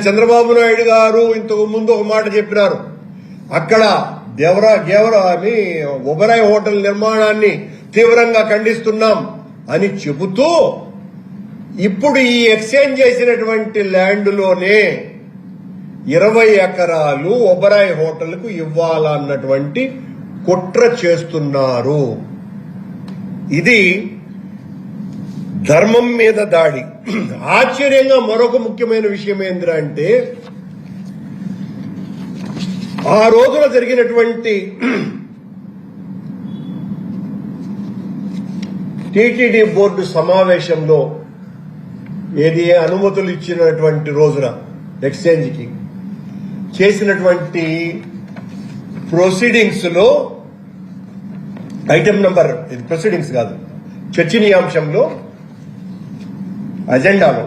చంద్రబాబు నాయుడు గారు ఇంతకు ముందు ఒక మాట చెప్పినారు. అక్కడ ఒబెరాయ్ హోటల్ నిర్మాణాన్ని తీవ్రంగా ఖండిస్తున్నాం అని చెబుతూ ఇప్పుడు ఈ ఎక్స్చేంజ్ చేసినటువంటి ల్యాండ్లోనే 20 ఎకరాలు ఒబెరాయ్ హోటల్కు ఇవ్వాలన్నటువంటి కుట్ర చేస్తున్నారు. ఇది ధర్మం మీద దాడి. ఆశ్చర్యంగా మరొక ముఖ్యమైన విషయం ఏంటంటే ఆ రోజున జరిగినటువంటి టీటీడీ బోర్డు సమావేశంలో ఏది అనుమతులు ఇచ్చినటువంటి రోజున ఎక్స్చేంజ్కి చేసినటువంటి ప్రొసీడింగ్స్ లో ఐటమ్ నంబర్, ఇది ప్రొసీడింగ్స్ కాదు, చర్చనీయాంశంలో అజెండాలో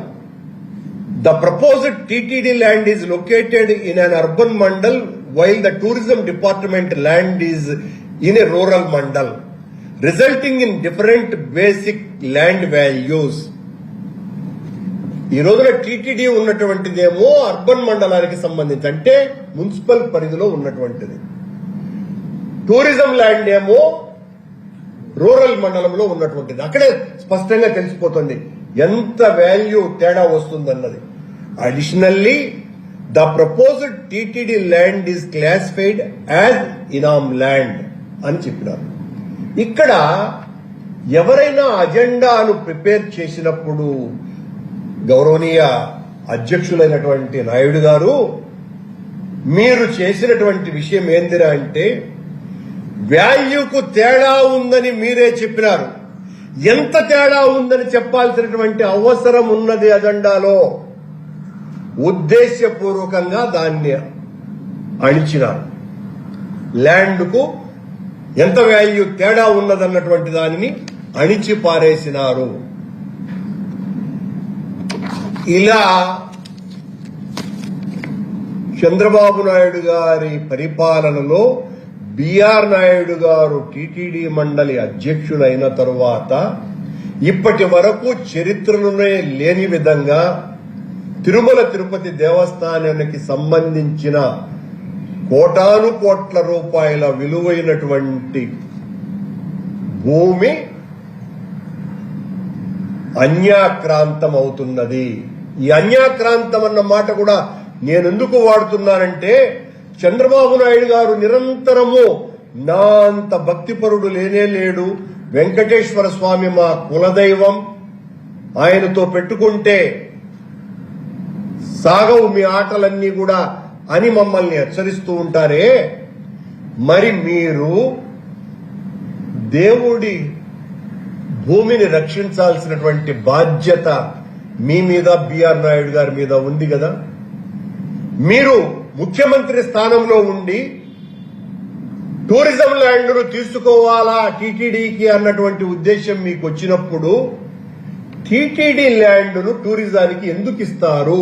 the proposed TTD land is located in an urban mandal while the tourism department land is in a rural mandal, resulting in different basic land values. ఈ రోజున టీటీడీ ఉన్నటువంటిదేమో అర్బన్ మండలానికి సంబంధించి, అంటే municipal పరిధిలో ఉన్నటువంటిది. Tourism land ఏమో rural మండలంలో ఉన్నటువంటిది. అక్కడే స్పష్టంగా తెలిసిపోతుంది ఎంత వాల్యూ తేడా వస్తుందన్నది. Additionally the proposed TTD land is classified as inam land అని చెప్పినారు. ఇక్కడ ఎవరైనా అజెండాను ప్రిపేర్ చేసినప్పుడు గౌరవనీయ అధ్యక్షులైనటువంటి నాయుడు గారు మీరు చేసినటువంటి విషయం ఏందిరా అంటే వాల్యూకు తేడా ఉందని మీరే చెప్పినారు. ఎంత తేడా ఉందని చెప్పాల్సినటువంటి అవసరం ఉన్నది అజెండాలో. ఉద్దేశపూర్వకంగా దాన్ని అణిచినారు. ల్యాండ్కు ఎంత వాల్యూ తేడా ఉన్నదన్నటువంటి దానిని అణిచి పారేసినారు. ఇలా చంద్రబాబు నాయుడు గారి పరిపాలనలో బిఆర్ నాయుడు గారు టీటీడీ మండలి అధ్యక్షులైన తరువాత ఇప్పటి వరకు చరిత్రలోనే లేని విధంగా తిరుమల తిరుపతి దేవస్థానానికి సంబంధించిన కోటాను కోట్ల రూపాయల విలువైనటువంటి భూమి అన్యాక్రాంతం అవుతున్నది. ఈ అన్యాక్రాంతం అన్న మాట కూడా నేనెందుకు వాడుతున్నానంటే చంద్రబాబు నాయుడు గారు నిరంతరము నా అంత భక్తిపరుడు లేనే లేడు, వెంకటేశ్వర స్వామి మా కులదైవం, ఆయనతో పెట్టుకుంటే సాగవు మీ ఆటలన్నీ కూడా అని మమ్మల్ని హెచ్చరిస్తూ ఉంటారే. మరి మీరు దేవుడి భూమిని రక్షించాల్సినటువంటి బాధ్యత మీ మీద, బిఆర్ నాయుడు గారి మీద ఉంది కదా. మీరు ముఖ్యమంత్రి స్థానంలో ఉండి టూరిజం ల్యాండ్ను తీసుకోవాలా టీటీడీకి అన్నటువంటి ఉద్దేశం మీకు వచ్చినప్పుడు టీటీడీ ల్యాండ్ను టూరిజానికి ఎందుకు ఇస్తారు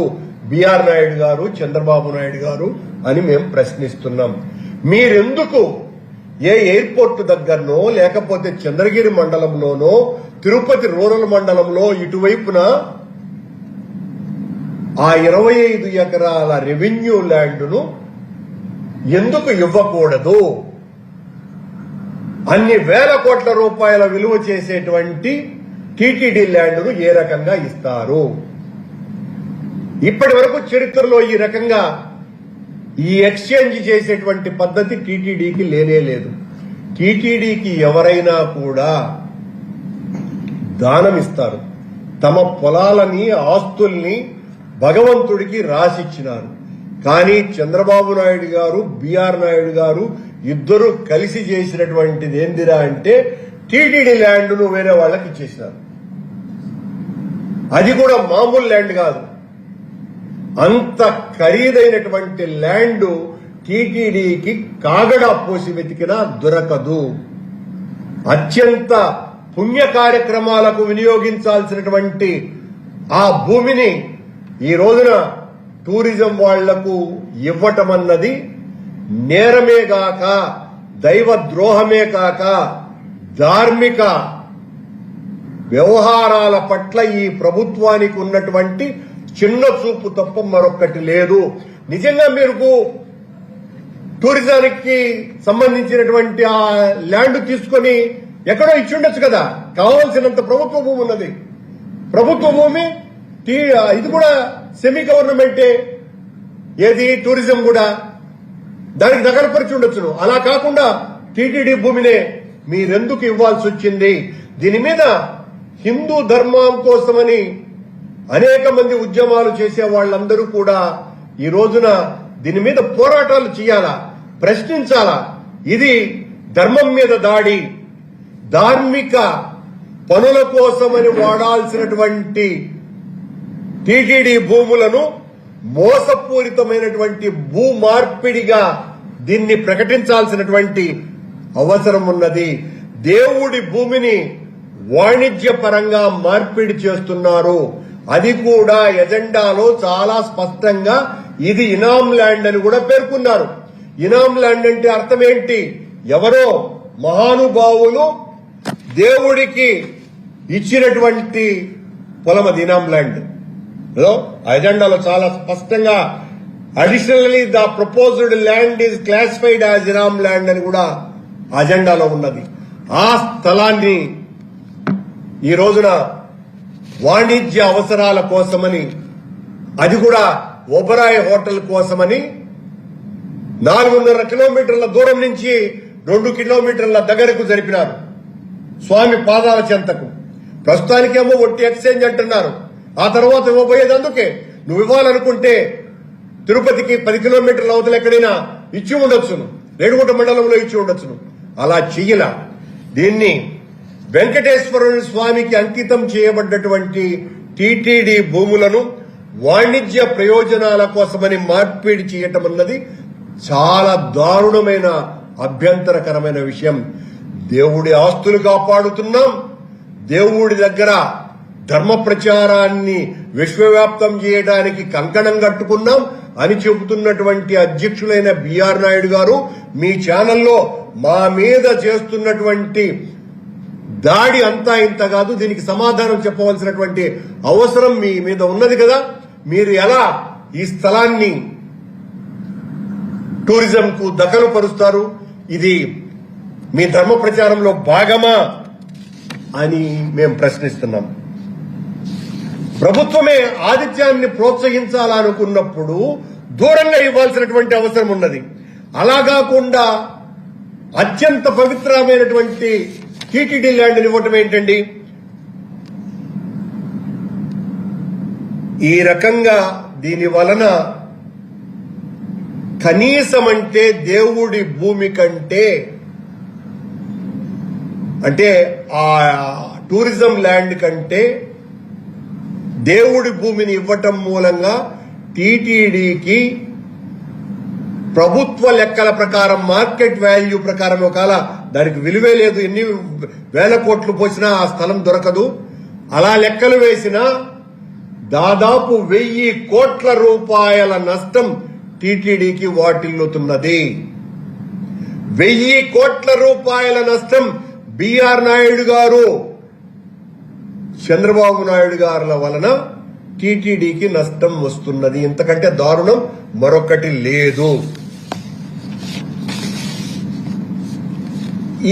బిఆర్ నాయుడు గారు, చంద్రబాబు నాయుడు గారు అని మేము ప్రశ్నిస్తున్నాం. మీరెందుకు ఏ ఎయిర్పోర్ట్ దగ్గరనో లేకపోతే చంద్రగిరి మండలంలోనో తిరుపతి రూరల్ మండలంలో ఇటువైపున ఆ 25 ఎకరాల రెవెన్యూ ల్యాండ్ను ఎందుకు ఇవ్వకూడదు? అన్ని వేల కోట్ల రూపాయల విలువ చేసేటువంటి టీటీడీ ల్యాండ్ను ఏ రకంగా ఇస్తారు? ఇప్పటి వరకు చరిత్రలో ఈ రకంగా ఈ ఎక్స్చేంజ్ చేసేటువంటి పద్ధతి టీటీడీకి లేనే లేదు. టీటీడీకి ఎవరైనా కూడా దానం ఇస్తారు. తమ పొలాలని, ఆస్తుల్ని భగవంతుడికి రాసిచ్చినారు. కానీ చంద్రబాబు నాయుడు గారు, బిఆర్ నాయుడు గారు ఇద్దరు కలిసి చేసినటువంటిది ఏందిరా అంటే టీటీడీ ల్యాండ్ను వేరే వాళ్ళకి ఇచ్చేసినారు. అది కూడా మామూలు ల్యాండ్ కాదు, అంత ఖరీదైనటువంటి ల్యాండ్ టీటీడీకి కాగడా పోసి వెతికినా దొరకదు. అత్యంత పుణ్య కార్యక్రమాలకు వినియోగించాల్సినటువంటి ఆ భూమిని ఈ రోజున టూరిజం వాళ్లకు ఇవ్వటం అన్నది నేరమే కాక, దైవ ద్రోహమే కాక, ధార్మిక వ్యవహారాల పట్ల ఈ ప్రభుత్వానికి ఉన్నటువంటి చిన్న చూపు తప్ప మరొకటి లేదు. నిజంగా మీరు టూరిజానికి సంబంధించినటువంటి ఆ ల్యాండ్ తీసుకొని ఎక్కడో ఇచ్చి ఉండొచ్చు కదా. కావాల్సినంత ప్రభుత్వ భూమి ఉన్నది. ప్రభుత్వ భూమి ఇది కూడా సెమీ గవర్నమెంటే, ఏది టూరిజం కూడా దానికి దగలపరిచి ఉండొచ్చును. అలా కాకుండా టీటీడీ భూమినే మీరెందుకు ఇవ్వాల్సి వచ్చింది? దీని మీద హిందూ ధర్మం కోసమని అనేక మంది ఉద్యమాలు చేసే వాళ్ళందరూ కూడా ఈ రోజున దీని మీద పోరాటాలు చేయాలా, ప్రశ్నించాలా. ఇది ధర్మం మీద దాడి, ధార్మిక పనుల కోసమని వాడాల్సినటువంటి టీటీడీ భూములను మోసపూరితమైనటువంటి భూ మార్పిడిగా దీన్ని ప్రకటించాల్సినటువంటి అవసరం ఉన్నది. దేవుడి భూమిని వాణిజ్య పరంగా మార్పిడి చేస్తున్నారు. అది కూడా ఎజెండాలో చాలా స్పష్టంగా ఇది ఇనాం ల్యాండ్ అని కూడా పేర్కొన్నారు. ఇనాం ల్యాండ్ అంటే అర్థం ఏంటి? ఎవరో మహానుభావులు దేవుడికి ఇచ్చినటువంటి పొలం అది ఇనాం ల్యాండ్. ఎజెండాలో చాలా స్పష్టంగా additionally the proposed land is classified as inam land అని కూడా అజెండాలో ఉన్నది. ఆ స్థలాన్ని ఈ రోజున వాణిజ్య అవసరాల కోసమని, అది కూడా ఒబరాయ్ హోటల్ కోసమని 4.5 కిలోమీటర్ల దూరం నుంచి 2 కిలోమీటర్ల దగ్గరకు జరిపినారు, స్వామి పాదాల చెంతకు. ప్రస్తుతానికేమో ఒట్టి ఎక్స్చేంజ్ అంటున్నారు. ఆ తర్వాత ఇవ్వబోయేది అందుకే. నువ్వు ఇవ్వాలనుకుంటే తిరుపతికి 10 కిలోమీటర్ల అవతల ఎక్కడైనా ఇచ్చి ఉండొచ్చును, రేణుగుంట మండలంలో ఇచ్చి ఉండొచ్చును. అలా చెయ్యలా. దీన్ని వెంకటేశ్వర స్వామికి అంకితం చేయబడ్డటువంటి టీటీడీ భూములను వాణిజ్య ప్రయోజనాల కోసమని మార్పిడి చేయటం అన్నది చాలా దారుణమైన, అభ్యంతరకరమైన విషయం. దేవుడి ఆస్తులు కాపాడుతున్నాం, దేవుడి దగ్గర ధర్మ ప్రచారాన్ని విశ్వవ్యాప్తం చేయడానికి కంకణం కట్టుకున్నాం అని చెబుతున్నటువంటి అధ్యక్షులైన బిఆర్ నాయుడు గారు మీ ఛానల్లో మా మీద చేస్తున్నటువంటి దాడి అంతా ఇంత కాదు. దీనికి సమాధానం చెప్పవలసినటువంటి అవసరం మీ మీద ఉన్నది కదా. మీరు ఎలా ఈ స్థలాన్ని టూరిజంకు దఖలు పరుస్తారు? ఇది మీ ధర్మ ప్రచారంలో భాగమా అని మేము ప్రశ్నిస్తున్నాం. ప్రభుత్వమే ఆతిథ్యాన్ని ప్రోత్సహించాలనుకున్నప్పుడు దూరంగా ఇవ్వాల్సినటువంటి అవసరం ఉన్నది. అలా కాకుండా అత్యంత పవిత్రమైనటువంటి టీటీడీ ల్యాండ్ ఇవ్వటం ఏంటండి? ఈ రకంగా దీని వలన కనీసం అంటే దేవుడి భూమి కంటే, అంటే ఆ టూరిజం ల్యాండ్ కంటే దేవుడి భూమిని ఇవ్వటం మూలంగా టీటీడీకి ప్రభుత్వ లెక్కల ప్రకారం, మార్కెట్ వాల్యూ ప్రకారం ఒకవేళ దానికి విలువే లేదు, ఎన్ని వేల కోట్లు పోసినా ఆ స్థలం దొరకదు. అలా లెక్కలు వేసినా దాదాపు 1000 కోట్ల రూపాయల నష్టం టీటీడీకి వాటిల్లుతున్నది. 1000 కోట్ల రూపాయల నష్టం బిఆర్ నాయుడు గారు, చంద్రబాబు నాయుడు గారుల వలన టీటీడీకి నష్టం వస్తున్నది. ఇంతకంటే దారుణం మరొకటి లేదు.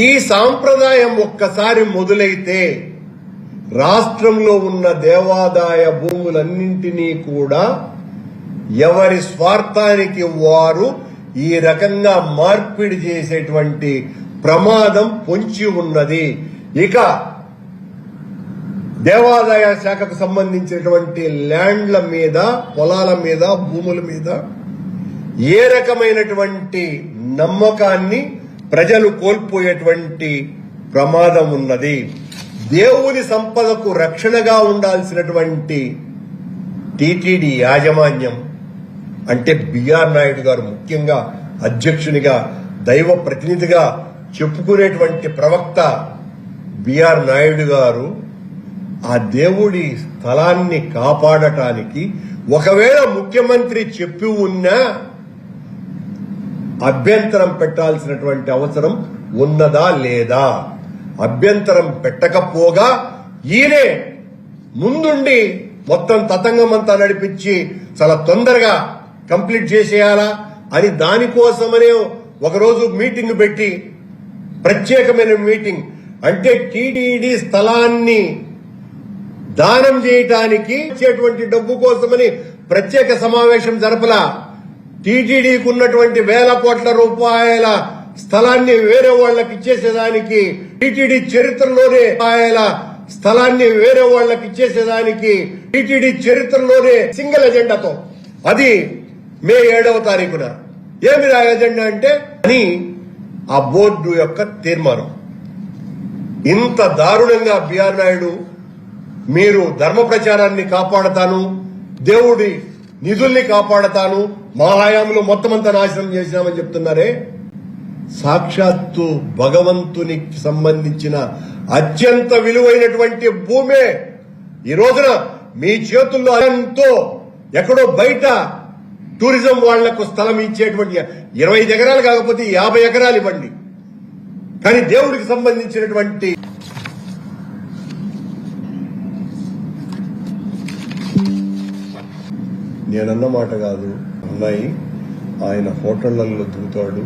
ఈ సాంప్రదాయం ఒక్కసారి మొదలైతే రాష్ట్రంలో ఉన్న దేవాదాయ భూములన్నింటినీ కూడా ఎవరి స్వార్థానికి వారు ఈ రకంగా మార్పిడి చేసేటువంటి ప్రమాదం పొంచి ఉన్నది. ఇక దేవాదాయ శాఖకు సంబంధించినటువంటి ల్యాండ్ల మీద, పొలాల మీద, భూముల మీద ఏ రకమైనటువంటి నమ్మకాన్ని ప్రజలు కోల్పోయేటువంటి ప్రమాదం ఉన్నది. దేవుని సంపదకు రక్షణగా ఉండాల్సినటువంటి టీటీడీ యాజమాన్యం అంటే బిఆర్ నాయుడు గారు ముఖ్యంగా అధ్యక్షునిగా, దైవ ప్రతినిధిగా చెప్పుకునేటువంటి ప్రవక్త బిఆర్ నాయుడు గారు ఆ దేవుడి స్థలాన్ని కాపాడటానికి ఒకవేళ ముఖ్యమంత్రి చెప్పి ఉన్నా అభ్యంతరం పెట్టాల్సినటువంటి అవసరం ఉన్నదా లేదా? అభ్యంతరం పెట్టకపోగా ఈయనే ముందుండి మొత్తం తతంగం అంతా నడిపించి చాలా తొందరగా కంప్లీట్ చేసేయాలా అని దానికోసమనే ఒకరోజు మీటింగ్ పెట్టి, ప్రత్యేకమైన మీటింగ్ అంటే టీటీడీ స్థలాన్ని దానం చేయటానికి ఇచ్చేటువంటి డబ్బు కోసమని ప్రత్యేక సమావేశం జరపలా. టీటీడీకి ఉన్నటువంటి వేల కోట్ల రూపాయల స్థలాన్ని వేరే వాళ్ళకి ఇచ్చేసేదానికి, టీటీడీ చరిత్రలోనే స్థలాన్ని వేరే వాళ్ళకి ఇచ్చేసేదానికి, టీటీడీ చరిత్రలోనే సింగిల్ ఎజెండాతో, అది మే 7వ తారీఖున. ఏమి ఆ ఎజెండా అంటే అని ఆ బోర్డు యొక్క తీర్మానం. ఇంత దారుణంగా బిఆర్ నాయుడు మీరు ధర్మ ప్రచారాన్ని కాపాడతాను, దేవుడి నిధుల్ని కాపాడతాను, మా హయాంలో మొత్తం అంతా నాశనం చేసినామని చెప్తున్నారే. సాక్షాత్తు భగవంతునికి సంబంధించిన అత్యంత విలువైనటువంటి భూమే ఈ రోజున మీ చేతుల్లో ఎంతో ఎక్కడో బయట టూరిజం వాళ్లకు స్థలం ఇచ్చేటువంటి 25 ఎకరాలు కాకపోతే 50 ఎకరాలు ఇవ్వండి, కానీ దేవుడికి సంబంధించినటువంటి నేనన్న మాట కాదు, ఉన్నాయి. ఆయన హోటళ్లలో దిగుతాడు,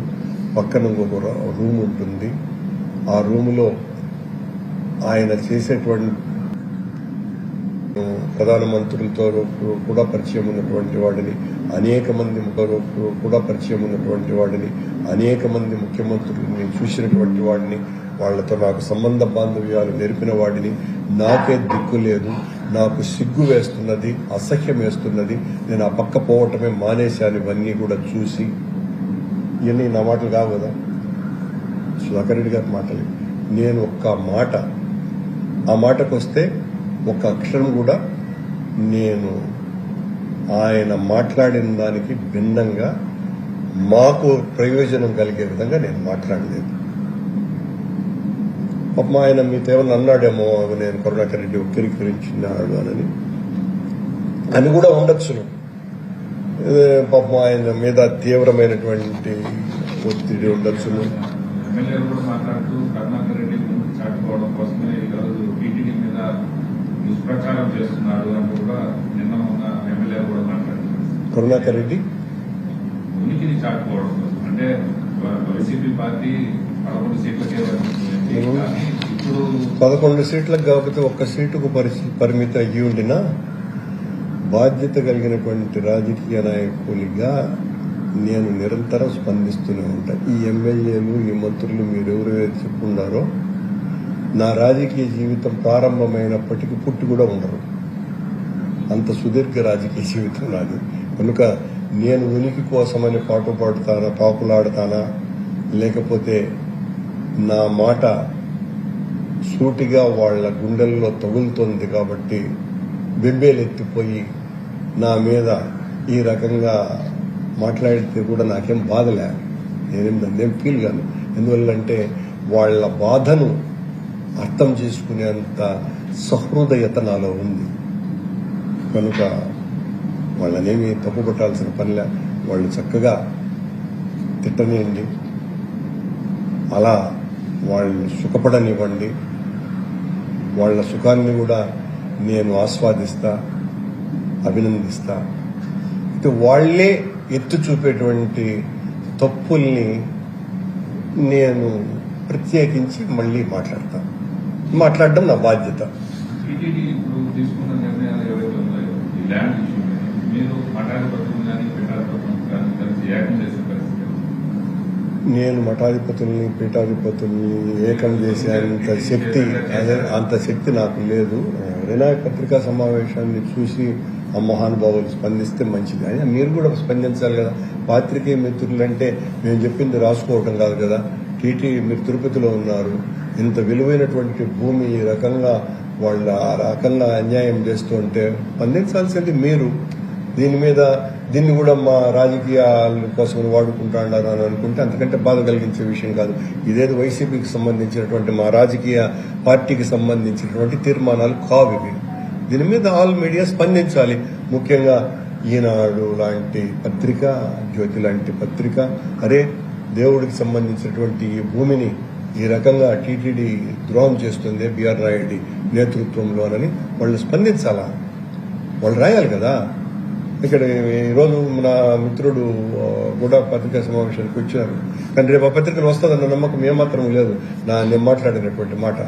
పక్కన ఒక రూమ్ ఉంటుంది. ఆ రూములో ఆయన చేసేటువంటి ప్రధానమంత్రులతో కూడా పరిచయం ఉన్నటువంటి వాడిని, అనేక మంది కూడా పరిచయం ఉన్నటువంటి వాడిని, అనేక మంది ముఖ్యమంత్రులని చూసినటువంటి వాడిని, వాళ్లతో నాకు సంబంధ బాంధవ్యాలు నేర్పిన వాడిని. నాకే దిక్కు లేదు, నాకు సిగ్గు వేస్తున్నది, అసహ్యం వేస్తున్నది, నేను ఆ పక్క పోవటమే మానేశాను. ఇవన్నీ కూడా చూసి ఇవన్నీ నా మాటలు కావు కదా, సుధాకర్ రెడ్డి గారి మాటలు. నేను ఒక్క మాట, ఆ మాటకు వస్తే ఒక్క అక్షరం కూడా నేను ఆయన మాట్లాడిన దానికి భిన్నంగా మాకు ప్రయోజనం కలిగే విధంగా నేను మాట్లాడలేదు. పాపం ఆయన మీతో ఏమన్నా అన్నాడేమో, నేను కరుణాకర్ రెడ్డి ఉక్కిరికిరించినాడు అని కూడా ఉండొచ్చును. పాపం ఆయన మీద తీవ్రమైనటువంటి ఒత్తిడి ఉండొచ్చును. ఎమ్మెల్యేలు కూడా మాట్లాడుతూ కరుణాకర్ రెడ్డి చాటుకోవడం కోసమే ఈరోజు టీటీడీ మీద దుష్ప్రచారం చేస్తున్నాడు అని కూడా నిన్న ఉన్న ఎమ్మెల్యేలు కూడా మాట్లాడుతున్నారు. కరుణాకర్ రెడ్డి ఉనికిని చాటుకోవడం కోసం, అంటే వైసీపీ పార్టీ 11 సీట్లకే ఇప్పుడు 11 సీట్లకు కాకపోతే ఒక్క సీటుకు పరిమితి అయ్యి ఉండినా బాధ్యత కలిగినటువంటి రాజకీయ నాయకులుగా నేను నిరంతరం స్పందిస్తూనే ఉంటా. ఈ ఎమ్మెల్యేలు, ఈ మంత్రులు మీరెవరైతే చెప్పున్నారో నా రాజకీయ జీవితం ప్రారంభమైనప్పటికీ పుట్టి కూడా ఉండరు. అంత సుదీర్ఘ రాజకీయ జీవితం నాది. కనుక నేను ఉనికి కోసమని పాకులాడతానా, లేకపోతే నా మాట సూటిగా వాళ్ల గుండెల్లో తగులుతోంది కాబట్టి బెంబేలెత్తిపోయి నా మీద ఈ రకంగా మాట్లాడితే కూడా నాకేం బాధలే, నేనేం ఫీల్ కాను. ఎందువల్లంటే వాళ్ల బాధను అర్థం చేసుకునేంత సహృదయత నాలో ఉంది. కనుక వాళ్ళనేమి తప్పు కొట్టాల్సిన పనిలే, వాళ్ళు చక్కగా తిట్టనివ్వండి, అలా వాళ్ళు సుఖపడనివ్వండి. వాళ్ళ సుఖాన్ని కూడా నేను ఆస్వాదిస్తా, అభినందిస్తా. అయితే వాళ్లే ఎత్తు చూపేటువంటి తప్పుల్ని నేను ప్రత్యేకించి మళ్ళీ మాట్లాడడం నా బాధ్యత. టీటీడీ ఇప్పుడు తీసుకున్న నిర్ణయాలు ఏవైతే ఉన్నాయో, ఈ ల్యాండ్ ఇష్యూ మీరు మఠాధిపతులు కానీ పీఠాధిపతులు కానీ కలిసి ఏకం చేసే పరిస్థితి? నేను మఠాధిపతుల్ని పీఠాధిపతుల్ని ఏకం చేసే అంత శక్తి నాకు లేదు. ఎవరైనా పత్రికా సమావేశాన్ని చూసి ఆ మహానుభావులు స్పందిస్తే మంచిది. అయినా మీరు కూడా స్పందించాలి కదా. పాత్రికేయ మిత్రులంటే మేము చెప్పింది రాసుకోవటం కాదు కదా. మీరు తిరుపతిలో ఉన్నారు, ఇంత విలువైనటువంటి భూమి ఈ రకంగా వాళ్ళ ఆ రకంగా అన్యాయం చేస్తూ ఉంటే స్పందించాల్సింది మీరు. దీన్ని కూడా మా రాజకీయాల కోసం వాడుకుంటాడారు అని అనుకుంటే అంతకంటే బాధ కలిగించే విషయం కాదు. ఇదేదో వైసీపీకి సంబంధించినటువంటి మా రాజకీయ పార్టీకి సంబంధించినటువంటి తీర్మానాలు కావు ఇవి. దీని మీద ఆల్ మీడియా స్పందించాలి. ముఖ్యంగా ఈనాడు లాంటి పత్రిక, జ్యోతి లాంటి పత్రిక, దేవుడికి సంబంధించినటువంటి ఈ భూమిని ఈ రకంగా టీటీడీ ద్రోహం చేస్తుంది బిఆర్ నాయుడి నేతృత్వంలోనని వాళ్ళు స్పందించాలా. వాళ్ళు రాయాలి కదా. ఇక్కడ ఈరోజు నా మిత్రుడు కూడా పత్రికా సమావేశానికి వచ్చారు, కానీ రేపు ఆ పత్రికలు వస్తుందన్న నమ్మకం ఏమాత్రం లేదు నేను మాట్లాడినటువంటి మాట.